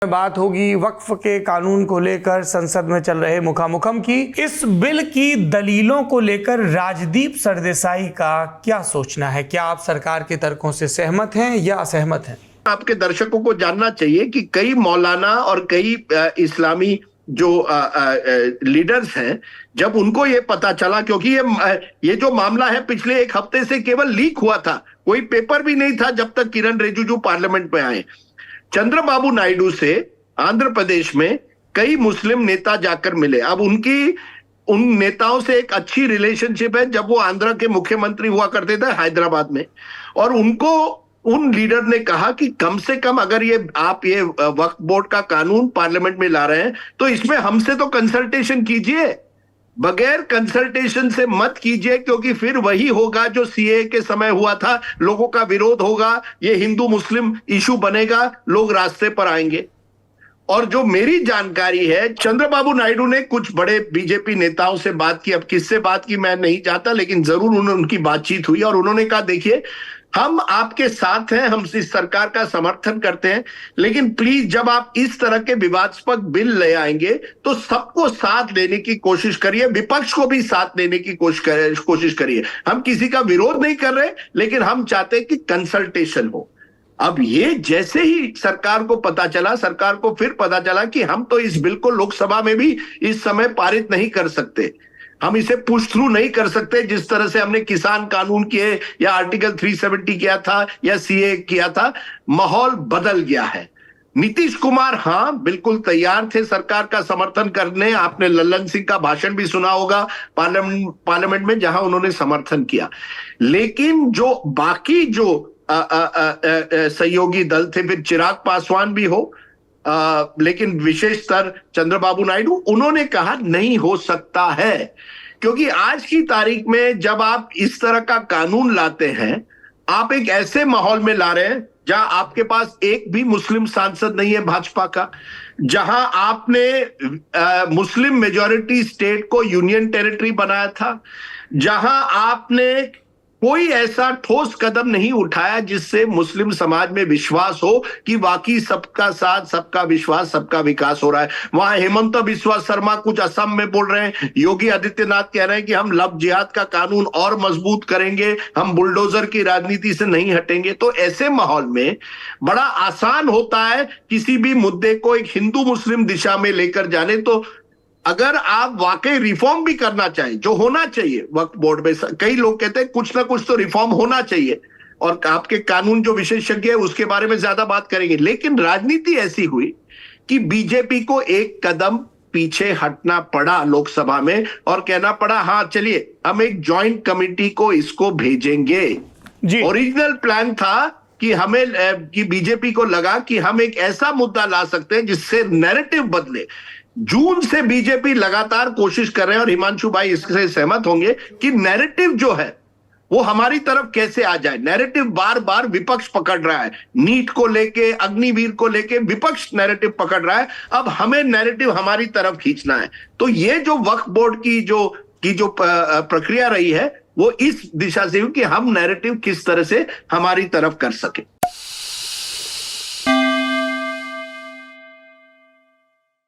बात होगी वक्फ के कानून को लेकर संसद में चल रहे मुखामुखम की। इस बिल की दलीलों को लेकर राजदीप सरदेसाई का क्या सोचना है? क्या आप सरकार के तर्कों से सहमत हैं या असहमत हैं? आपके दर्शकों को जानना चाहिए कि कई मौलाना और कई इस्लामी जो लीडर्स हैं, जब उनको ये पता चला, क्योंकि ये जो मामला है पिछले एक हफ्ते से केवल लीक हुआ था, कोई पेपर भी नहीं था जब तक किरण रिजिजू पार्लियामेंट में आए। चंद्रबाबू नायडू से आंध्र प्रदेश में कई मुस्लिम नेता जाकर मिले। अब उन नेताओं से एक अच्छी रिलेशनशिप है जब वो आंध्र के मुख्यमंत्री हुआ करते थे हैदराबाद में, और उन लीडर ने कहा कि कम से कम अगर आप ये वक्फ बोर्ड का कानून पार्लियामेंट में ला रहे हैं तो इसमें हमसे तो कंसल्टेशन कीजिए, बगैर कंसल्टेशन से मत कीजिए, क्योंकि फिर वही होगा जो सीए के समय हुआ था। लोगों का विरोध होगा, ये हिंदू मुस्लिम इशू बनेगा, लोग रास्ते पर आएंगे। और जो मेरी जानकारी है, चंद्रबाबू नायडू ने कुछ बड़े बीजेपी नेताओं से बात की। अब किससे बात की मैं नहीं जानता, लेकिन जरूर उनकी बातचीत हुई और उन्होंने कहा देखिए हम आपके साथ हैं, हम इस सरकार का समर्थन करते हैं, लेकिन प्लीज जब आप इस तरह के विवादास्पद बिल ले आएंगे तो सबको साथ लेने की कोशिश करिए, विपक्ष को भी साथ लेने की कोशिश करिए। हम किसी का विरोध नहीं कर रहे, लेकिन हम चाहते हैं कि कंसल्टेशन हो। अब ये जैसे ही सरकार को पता चला, सरकार को फिर पता चला कि हम तो इस बिल को लोकसभा में भी इस समय पारित नहीं कर सकते, हम इसे पुश थ्रू नहीं कर सकते जिस तरह से हमने किसान कानून किए या आर्टिकल 370 किया था या सीए किया था। माहौल बदल गया है। नीतीश कुमार हाँ बिल्कुल तैयार थे सरकार का समर्थन करने। आपने लल्लन सिंह का भाषण भी सुना होगा पार्लियामेंट में, जहां उन्होंने समर्थन किया। लेकिन जो बाकी जो सहयोगी दल थे, फिर चिराग पासवान भी हो, लेकिन विशेषतर चंद्रबाबू नायडू, उन्होंने कहा नहीं हो सकता है, क्योंकि आज की तारीख में जब आप इस तरह का कानून लाते हैं, आप एक ऐसे माहौल में ला रहे हैं जहां आपके पास एक भी मुस्लिम सांसद नहीं है भाजपा का, जहां आपने मुस्लिम मेजॉरिटी स्टेट को यूनियन टेरिटरी बनाया था, जहां आपने कोई ऐसा ठोस कदम नहीं उठाया जिससे मुस्लिम समाज में विश्वास हो कि वाकई सबका साथ, सबका विश्वास, सबका विकास हो रहा है। वहां हेमंत बिस्वा शर्मा कुछ असम में बोल रहे हैं, योगी आदित्यनाथ कह रहे हैं कि हम लव जिहाद का कानून और मजबूत करेंगे, हम बुलडोजर की राजनीति से नहीं हटेंगे। तो ऐसे माहौल में बड़ा आसान होता है किसी भी मुद्दे को एक हिंदू मुस्लिम दिशा में लेकर जाने। तो अगर आप वाकई रिफॉर्म भी करना चाहें, जो होना चाहिए वक्फ बोर्ड में, कई लोग कहते हैं कुछ ना कुछ तो रिफॉर्म होना चाहिए, और आपके कानून जो विशेषज्ञ है उसके बारे में ज्यादा बात करेंगे, लेकिन राजनीति ऐसी हुई कि बीजेपी को एक कदम पीछे हटना पड़ा लोकसभा में और कहना पड़ा हाँ चलिए हम एक ज्वाइंट कमेटी को इसको भेजेंगे। ओरिजिनल प्लान था कि बीजेपी को लगा कि हम एक ऐसा मुद्दा ला सकते हैं जिससे नैरेटिव बदले। जून से बीजेपी लगातार कोशिश कर रहे हैं, और हिमांशु भाई इससे सहमत होंगे कि नैरेटिव जो है वो हमारी तरफ कैसे आ जाए। नैरेटिव बार बार विपक्ष पकड़ रहा है, नीट को लेके, अग्निवीर को लेके विपक्ष नैरेटिव पकड़ रहा है, अब हमें नैरेटिव हमारी तरफ खींचना है। तो ये जो वक्फ बोर्ड की जो प्रक्रिया रही है वो इस दिशा से हुई कि हम नैरेटिव किस तरह से हमारी तरफ कर सके।